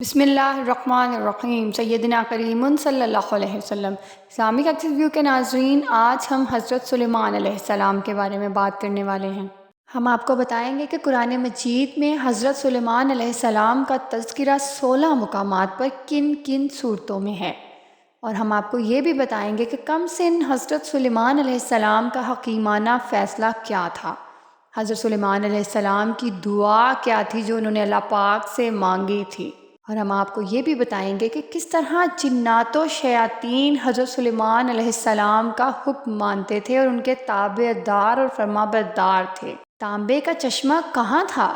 بسم اللہ الرحمن الرحیم سیدنا کریم صلی اللہ علیہ وسلم۔ اسلامک ایکسس ویو کے ناظرین، آج ہم حضرت سلیمان علیہ السلام کے بارے میں بات کرنے والے ہیں۔ ہم آپ کو بتائیں گے کہ قرآن مجید میں حضرت سلیمان علیہ السلام کا تذکرہ 16 مقامات پر کن کن صورتوں میں ہے، اور ہم آپ کو یہ بھی بتائیں گے کہ کم سن حضرت سلیمان علیہ السلام کا حکیمانہ فیصلہ کیا تھا، حضرت سلیمان علیہ السلام کی دعا کیا تھی جو انہوں نے اللہ پاک سے مانگی تھی، اور ہم آپ کو یہ بھی بتائیں گے کہ کس طرح جنات و شیاطین حضرت سلیمان علیہ السلام کا حکم مانتے تھے اور ان کے تابع دار اور فرمانبردار تھے۔ تانبے کا چشمہ کہاں تھا،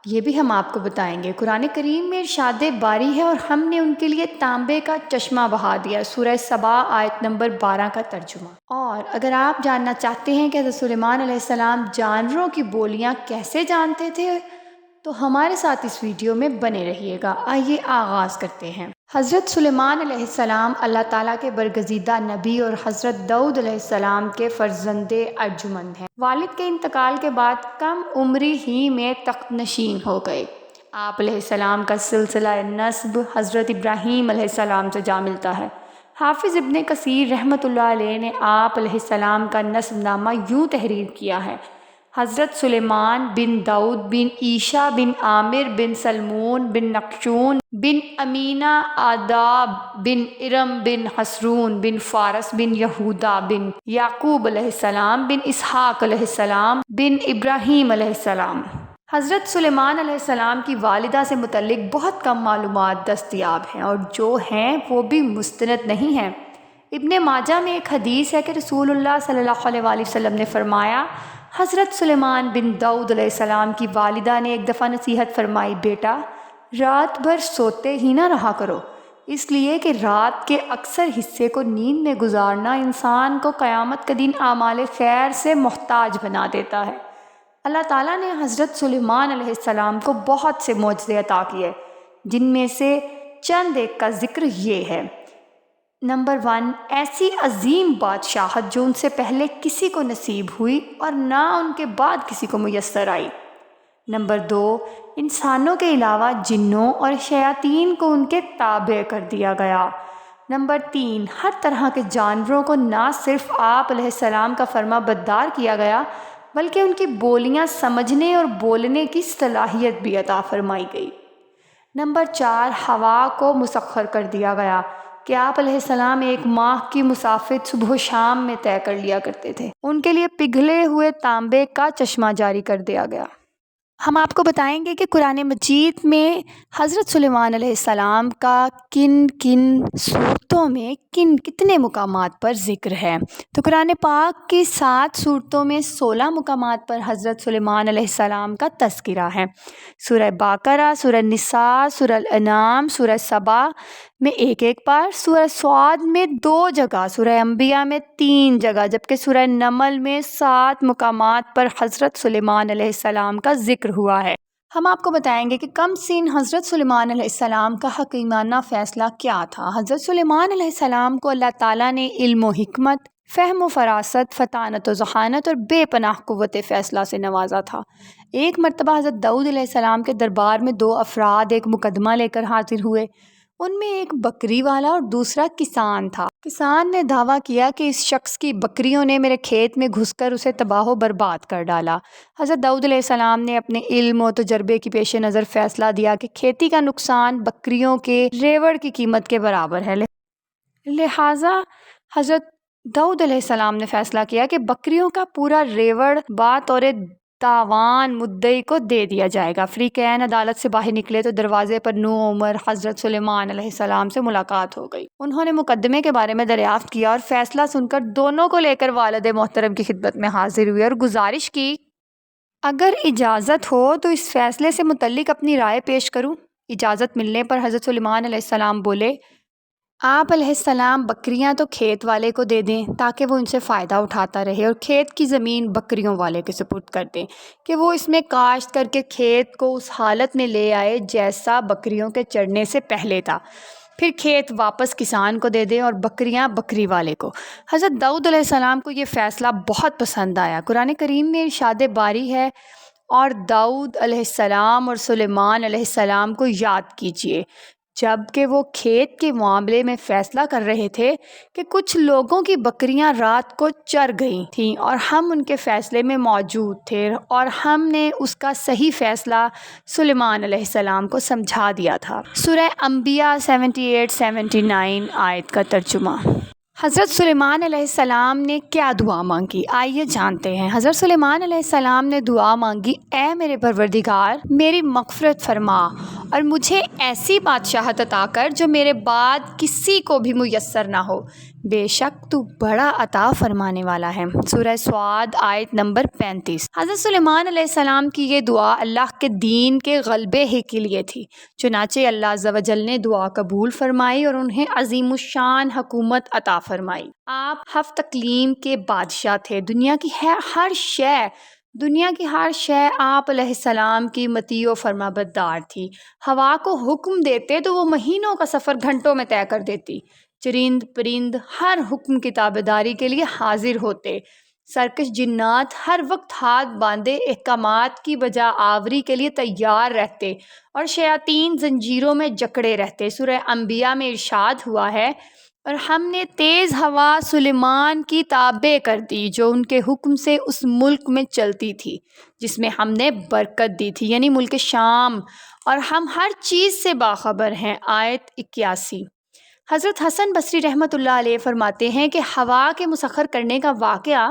یہ بھی ہم آپ کو بتائیں گے۔ قرآن کریم میں ارشاد باری ہے اور ہم نے ان کے لیے تانبے کا چشمہ بہا دیا، سورہ سبا آیت نمبر 12 کا ترجمہ۔ اور اگر آپ جاننا چاہتے ہیں کہ حضرت سلیمان علیہ السلام جانوروں کی بولیاں کیسے جانتے تھے تو ہمارے ساتھ اس ویڈیو میں بنے رہیے گا۔ آئیے آغاز کرتے ہیں۔ حضرت سلیمان علیہ السلام اللہ تعالیٰ کے برگزیدہ نبی اور حضرت داؤد علیہ السلام کے فرزند ارجمند ہیں۔ والد کے انتقال کے بعد کم عمری ہی میں تخت نشین ہو گئے۔ آپ علیہ السلام کا سلسلہ نسب حضرت ابراہیم علیہ السلام سے جا ملتا ہے۔ حافظ ابن کثیر رحمۃ اللہ علیہ نے آپ علیہ السلام کا نسب نامہ یوں تحریر کیا ہے: حضرت سلیمان بن داؤد بن عیشا بن عامر بن سلمون بن نقشون بن امینہ آداب بن ارم بن حسرون بن فارس بن یہودا بن یعقوب علیہ السلام بن اسحاق علیہ السلام بن ابراہیم علیہ السلام۔ حضرت سلیمان علیہ السلام کی والدہ سے متعلق بہت کم معلومات دستیاب ہیں، اور جو ہیں وہ بھی مستند نہیں ہیں۔ ابن ماجہ میں ایک حدیث ہے کہ رسول اللہ صلی اللہ علیہ وآلہ وسلم نے فرمایا، حضرت سلیمان بن داؤد علیہ السلام کی والدہ نے ایک دفعہ نصیحت فرمائی، بیٹا رات بھر سوتے ہی نہ رہا کرو، اس لیے کہ رات کے اکثر حصے کو نیند میں گزارنا انسان کو قیامت کے دن اعمال خیر سے محتاج بنا دیتا ہے۔ اللہ تعالیٰ نے حضرت سلیمان علیہ السلام کو بہت سے معجزے عطا کیے، جن میں سے چند ایک کا ذکر یہ ہے۔ نمبر 1، ایسی عظیم بادشاہت جو ان سے پہلے کسی کو نصیب ہوئی اور نہ ان کے بعد کسی کو میسر آئی۔ نمبر 2، انسانوں کے علاوہ جنوں اور شیاطین کو ان کے تابع کر دیا گیا۔ نمبر 3، ہر طرح کے جانوروں کو نہ صرف آپ علیہ السلام کا فرما بردار کیا گیا بلکہ ان کی بولیاں سمجھنے اور بولنے کی صلاحیت بھی عطا فرمائی گئی۔ نمبر 4، ہوا کو مسخر کر دیا گیا کہ آپ علیہ السلام ایک ماہ کی مسافت صبح و شام میں طے کر لیا کرتے تھے۔ ان کے لیے پگھلے ہوئے تانبے کا چشمہ جاری کر دیا گیا۔ ہم آپ کو بتائیں گے کہ قرآن مجید میں حضرت سلیمان علیہ السلام کا کن کن صورتوں میں کتنے مقامات پر ذکر ہے۔ تو قرآن پاک کی 7 صورتوں میں 16 مقامات پر حضرت سلیمان علیہ السلام کا تذکرہ ہے۔ سورہ بقرہ، سورہ نساء، سورہ الانعام، سورہ سبا میں ایک بار، سورہ صاد میں 2 جگہ، سورہ انبیاء میں 3 جگہ، جبکہ سورہ نمل میں 7 مقامات پر حضرت سلیمان علیہ السلام کا ذکر ہوا ہے۔ ہم آپ کو بتائیں گے کہ کم سن حضرت سلیمان علیہ السلام کا حکیمانہ فیصلہ کیا تھا۔ حضرت سلیمان علیہ السلام کو اللہ تعالیٰ نے علم و حکمت، فہم و فراست، فطانت و ذہانت اور بے پناہ قوت فیصلہ سے نوازا تھا۔ ایک مرتبہ حضرت داؤد علیہ السلام کے دربار میں 2 افراد ایک مقدمہ لے کر حاضر ہوئے۔ ان میں ایک بکری والا اور دوسرا کسان تھا۔ کسان نے دعویٰ کیا کہ اس شخص کی بکریوں نے میرے کھیت میں گھس کر اسے تباہ و برباد کر ڈالا۔ حضرت داؤد علیہ السلام نے اپنے علم و تجربے کی پیش نظر فیصلہ دیا کہ کھیتی کا نقصان بکریوں کے ریوڑ کی قیمت کے برابر ہے، لہٰذا حضرت داؤد علیہ السلام نے فیصلہ کیا کہ بکریوں کا پورا ریوڑ بطور تاوان مدعی کو دے دیا جائے گا۔ فریقین عدالت سے باہر نکلے تو دروازے پر نوعمر حضرت سلیمان علیہ السلام سے ملاقات ہو گئی۔ انہوں نے مقدمے کے بارے میں دریافت کیا اور فیصلہ سن کر دونوں کو لے کر والد محترم کی خدمت میں حاضر ہوئے اور گزارش کی، اگر اجازت ہو تو اس فیصلے سے متعلق اپنی رائے پیش کروں۔ اجازت ملنے پر حضرت سلیمان علیہ السلام بولے، آپ علیہ السلام بکریاں تو کھیت والے کو دے دیں تاکہ وہ ان سے فائدہ اٹھاتا رہے، اور کھیت کی زمین بکریوں والے کے سپرد کر دیں کہ وہ اس میں کاشت کر کے کھیت کو اس حالت میں لے آئے جیسا بکریوں کے چرنے سے پہلے تھا، پھر کھیت واپس کسان کو دے دیں اور بکریاں بکری والے کو۔ حضرت داؤد علیہ السلام کو یہ فیصلہ بہت پسند آیا۔ قرآن کریم میں ارشاد باری ہے، اور داؤد علیہ السلام اور سلیمان علیہ السلام کو یاد کیجیے جب کہ وہ کھیت کے معاملے میں فیصلہ کر رہے تھے کہ کچھ لوگوں کی بکریاں رات کو چر گئی تھیں اور ہم ان کے فیصلے میں موجود تھے اور ہم نے اس کا صحیح فیصلہ سلیمان علیہ السلام کو سمجھا دیا تھا۔ سورہ انبیاء 78-79 آیت کا ترجمہ۔ حضرت سلیمان علیہ السلام نے کیا دعا مانگی؟ آئیے جانتے ہیں۔ حضرت سلیمان علیہ السلام نے دعا مانگی، اے میرے پروردگار، میری مغفرت فرما اور مجھے ایسی بادشاہت عطا کر جو میرے بعد کسی کو بھی میسر نہ ہو، بے شک تو بڑا عطا فرمانے والا ہے۔ سورہ صاد آیت نمبر 35۔ حضرت سلیمان علیہ السلام کی یہ دعا اللہ کے دین کے غلبے ہی کے لیے تھی، چنانچہ اللہ عز و جل نے دعا قبول فرمائی اور انہیں عظیم الشان حکومت عطا فرمائی۔ آپ ہفت اقلیم کے بادشاہ تھے۔ دنیا کی ہر شے آپ علیہ السلام کی مطیع و فرما بردار تھی۔ ہوا کو حکم دیتے تو وہ مہینوں کا سفر گھنٹوں میں طے کر دیتی۔ چرند پرند ہر حکم کی تابعداری کے لیے حاضر ہوتے۔ سرکش جنات ہر وقت ہاتھ باندھے احکامات کی بجا آوری کے لیے تیار رہتے اور شیاطین زنجیروں میں جکڑے رہتے۔ سورہ انبیاء میں ارشاد ہوا ہے، اور ہم نے تیز ہوا سلیمان کی تابع کر دی جو ان کے حکم سے اس ملک میں چلتی تھی جس میں ہم نے برکت دی تھی، یعنی ملک شام، اور ہم ہر چیز سے باخبر ہیں۔ آیت 81۔ حضرت حسن بصری رحمۃ اللہ علیہ فرماتے ہیں کہ ہوا کے مسخر کرنے کا واقعہ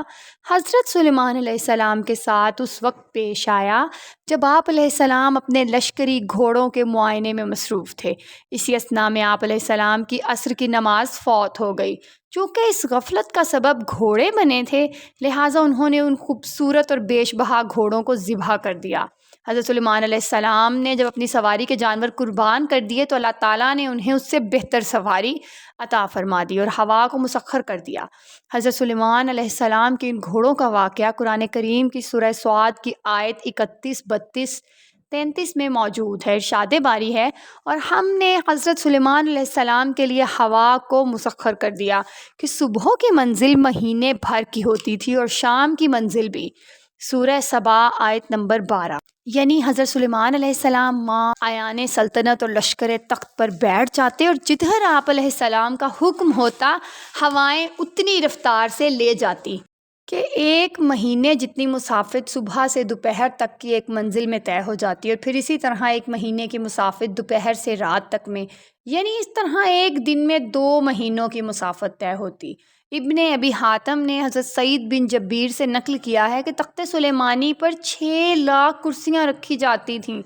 حضرت سلیمان علیہ السلام کے ساتھ اس وقت پیش آیا جب آپ علیہ السلام اپنے لشکری گھوڑوں کے معائنے میں مصروف تھے۔ اسی اثناء میں آپ علیہ السلام کی عصر کی نماز فوت ہو گئی۔ چونکہ اس غفلت کا سبب گھوڑے بنے تھے، لہٰذا انہوں نے ان خوبصورت اور بیش بہا گھوڑوں کو ذبح کر دیا۔ حضرت سلیمان علیہ السلام نے جب اپنی سواری کے جانور قربان کر دیے تو اللہ تعالیٰ نے انہیں اس سے بہتر سواری عطا فرما دی اور ہوا کو مسخر کر دیا۔ حضرت سلیمان علیہ السلام کے ان گھوڑوں کا واقعہ قرآن کریم کی سورہ صاد کی آیت 31، 32، 33 میں موجود ہے۔ ارشاد باری ہے، اور ہم نے حضرت سلیمان علیہ السلام کے لیے ہوا کو مسخر کر دیا کہ صبح کی منزل مہینے بھر کی ہوتی تھی اور شام کی منزل بھی۔ سورہ سبا آیت نمبر 12۔ یعنی حضرت سلیمان علیہ السلام آیان سلطنت اور لشکر تخت پر بیٹھ جاتے اور جدھر آپ علیہ السلام کا حکم ہوتا ہوائیں اتنی رفتار سے لے جاتی کہ ایک مہینے جتنی مسافت صبح سے دوپہر تک کی ایک منزل میں طے ہو جاتی، اور پھر اسی طرح ایک مہینے کی مسافت دوپہر سے رات تک میں، یعنی اس طرح ایک دن میں 2 مہینوں کی مسافت طے ہوتی۔ ابن ابی حاتم نے حضرت سعید بن جبیر سے نقل کیا ہے کہ تخت سلیمانی پر 6 لاکھ کرسیاں رکھی جاتی تھیں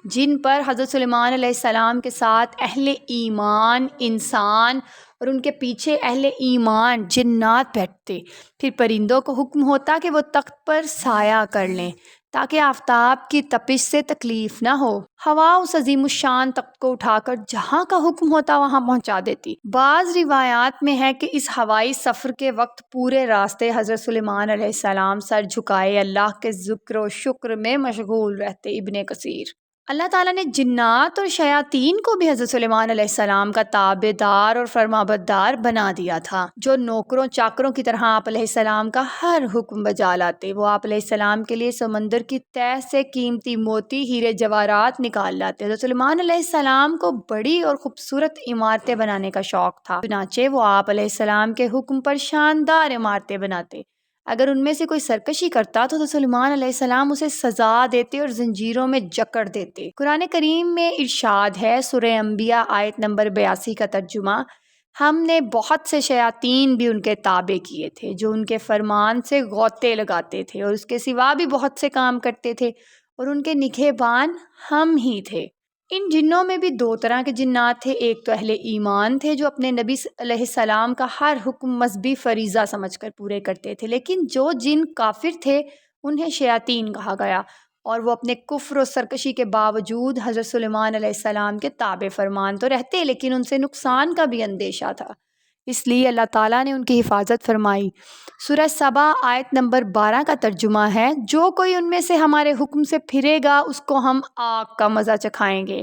جن پر حضرت سلیمان علیہ السلام کے ساتھ اہل ایمان انسان اور ان کے پیچھے اہل ایمان جنات بیٹھتے۔ پھر پرندوں کو حکم ہوتا کہ وہ تخت پر سایہ کر لیں تاکہ آفتاب کی تپش سے تکلیف نہ ہو۔ ہوا اس عظیم الشان تخت کو اٹھا کر جہاں کا حکم ہوتا وہاں پہنچا دیتی۔ بعض روایات میں ہے کہ اس ہوائی سفر کے وقت پورے راستے حضرت سلیمان علیہ السلام سر جھکائے اللہ کے ذکر و شکر میں مشغول رہتے۔ ابن کثیر۔ اللہ تعالیٰ نے جنات اور شیاطین کو بھی حضرت سلیمان علیہ السلام کا تابع دار اور فرمانبردار بنا دیا تھا، جو نوکروں چاکروں کی طرح آپ علیہ السلام کا ہر حکم بجا لاتے۔ وہ آپ علیہ السلام کے لیے سمندر کی تہ سے قیمتی موتی ہیرے جواہرات نکال لاتے۔ حضرت سلیمان علیہ السلام کو بڑی اور خوبصورت عمارتیں بنانے کا شوق تھا، چنانچہ وہ آپ علیہ السلام کے حکم پر شاندار عمارتیں بناتے۔ اگر ان میں سے کوئی سرکشی کرتا تو سلیمان علیہ السلام اسے سزا دیتے اور زنجیروں میں جکڑ دیتے۔ قرآن کریم میں ارشاد ہے، سورہ انبیاء آیت نمبر 82 کا ترجمہ، ہم نے بہت سے شیاطین بھی ان کے تابع کیے تھے جو ان کے فرمان سے غوطے لگاتے تھے اور اس کے سوا بھی بہت سے کام کرتے تھے، اور ان کے نگہبان ہم ہی تھے۔ ان جنوں میں بھی 2 طرح کے جنات تھے، ایک تو اہل ایمان تھے جو اپنے نبی علیہ السلام کا ہر حکم مذہبی فریضہ سمجھ کر پورے کرتے تھے، لیکن جو جن کافر تھے انہیں شیاطین کہا گیا، اور وہ اپنے کفر و سرکشی کے باوجود حضرت سلیمان علیہ السلام کے تابع فرمان تو رہتے لیکن ان سے نقصان کا بھی اندیشہ تھا، اس لیے اللہ تعالیٰ نے ان کی حفاظت فرمائی۔ سورہ سبا آیت نمبر 12 کا ترجمہ ہے، جو کوئی ان میں سے ہمارے حکم سے پھرے گا اس کو ہم آگ کا مزہ چکھائیں گے۔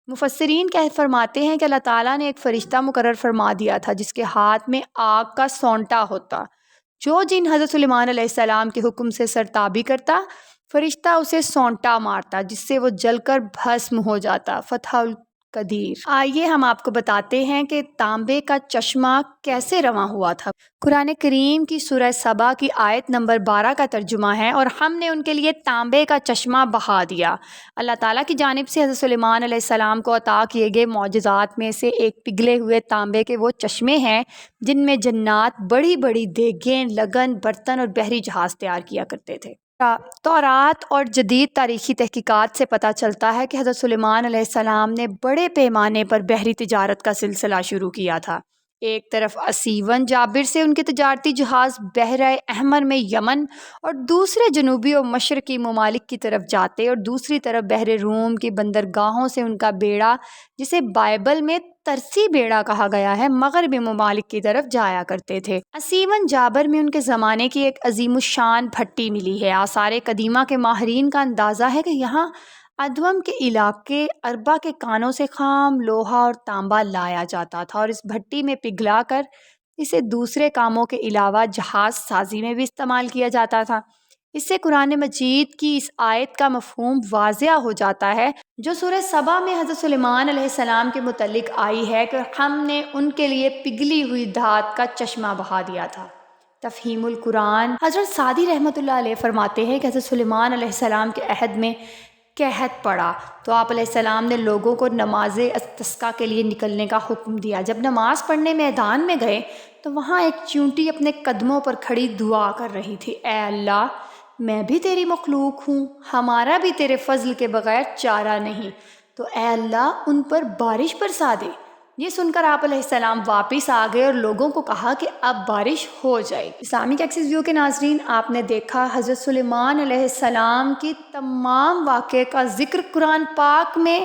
مفسرین فرماتے ہیں کہ اللہ تعالیٰ نے ایک فرشتہ مقرر فرما دیا تھا جس کے ہاتھ میں آگ کا سونٹا ہوتا، جو جن حضرت سلیمان علیہ السلام کے حکم سے سرتابی کرتا، فرشتہ اسے سونٹا مارتا جس سے وہ جل کر بھسم ہو جاتا۔ فتح قدیر۔ آئیے ہم آپ کو بتاتے ہیں کہ تانبے کا چشمہ کیسے رواں ہوا تھا۔ قرآن کریم کی سورہ سبا کی آیت نمبر 12 کا ترجمہ ہے، اور ہم نے ان کے لیے تانبے کا چشمہ بہا دیا۔ اللہ تعالیٰ کی جانب سے حضرت سلیمان علیہ السلام کو عطا کیے گئے معجزات میں سے ایک پگھلے ہوئے تانبے کے وہ چشمے ہیں جن میں جنات بڑی بڑی دیگیں، لگن، برتن اور بحری جہاز تیار کیا کرتے تھے۔ تورات اور جدید تاریخی تحقیقات سے پتہ چلتا ہے کہ حضرت سلیمان علیہ السلام نے بڑے پیمانے پر بحری تجارت کا سلسلہ شروع کیا تھا۔ ایک طرف اسیون جابر سے ان کے تجارتی جہاز بحرۂ احمر میں یمن اور دوسرے جنوبی اور مشرقی ممالک کی طرف جاتے، اور دوسری طرف بحر روم کی بندرگاہوں سے ان کا بیڑا، جسے بائبل میں ترسی بیڑا کہا گیا ہے، مغربی ممالک کی طرف جایا کرتے تھے۔ اسیون جابر میں ان کے زمانے کی ایک عظیم الشان بھٹی ملی ہے۔ آثار قدیمہ کے ماہرین کا اندازہ ہے کہ یہاں ادوم کے علاقے اربا کے کانوں سے خام لوہا اور تانبا لایا جاتا تھا، اور اس بھٹی میں پگھلا کر اسے دوسرے کاموں کے علاوہ جہاز سازی میں بھی استعمال کیا جاتا تھا۔ اس سے قرآن مجید کی اس آیت کا مفہوم واضح ہو جاتا ہے جو سورہ سبا میں حضرت سلیمان علیہ السلام کے متعلق آئی ہے کہ ہم نے ان کے لیے پگھلی ہوئی دھات کا چشمہ بہا دیا تھا۔ تفہیم القرآن حضرت سعدی رحمۃ اللہ علیہ فرماتے ہیں کہ حضرت سلیمان علیہ السلام کے عہد میں قحط پڑا تو آپ علیہ السلام نے لوگوں کو نماز استسقاء کے لیے نکلنے کا حکم دیا۔ جب نماز پڑھنے میدان میں گئے تو وہاں ایک چیونٹی اپنے قدموں پر کھڑی دعا کر رہی تھی، اے اللہ، میں بھی تیری مخلوق ہوں، ہمارا بھی تیرے فضل کے بغیر چارہ نہیں، تو اے اللہ ان پر بارش برسا دے۔ یہ سن کر آپ علیہ السلام واپس آ گئے اور لوگوں کو کہا کہ اب بارش ہو جائے گی۔ اسلامک ایکسس ویو کے ناظرین، آپ نے دیکھا حضرت سلیمان علیہ السلام کی تمام واقعے کا ذکر قرآن پاک میں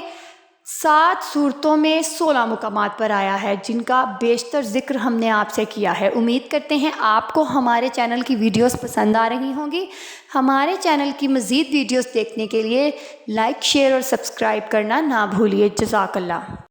7 سورتوں میں 16 مقامات پر آیا ہے، جن کا بیشتر ذکر ہم نے آپ سے کیا ہے۔ امید کرتے ہیں آپ کو ہمارے چینل کی ویڈیوز پسند آ رہی ہوں گی۔ ہمارے چینل کی مزید ویڈیوز دیکھنے کے لیے لائک، شیئر اور سبسکرائب کرنا نہ بھولیے۔ جزاک اللہ۔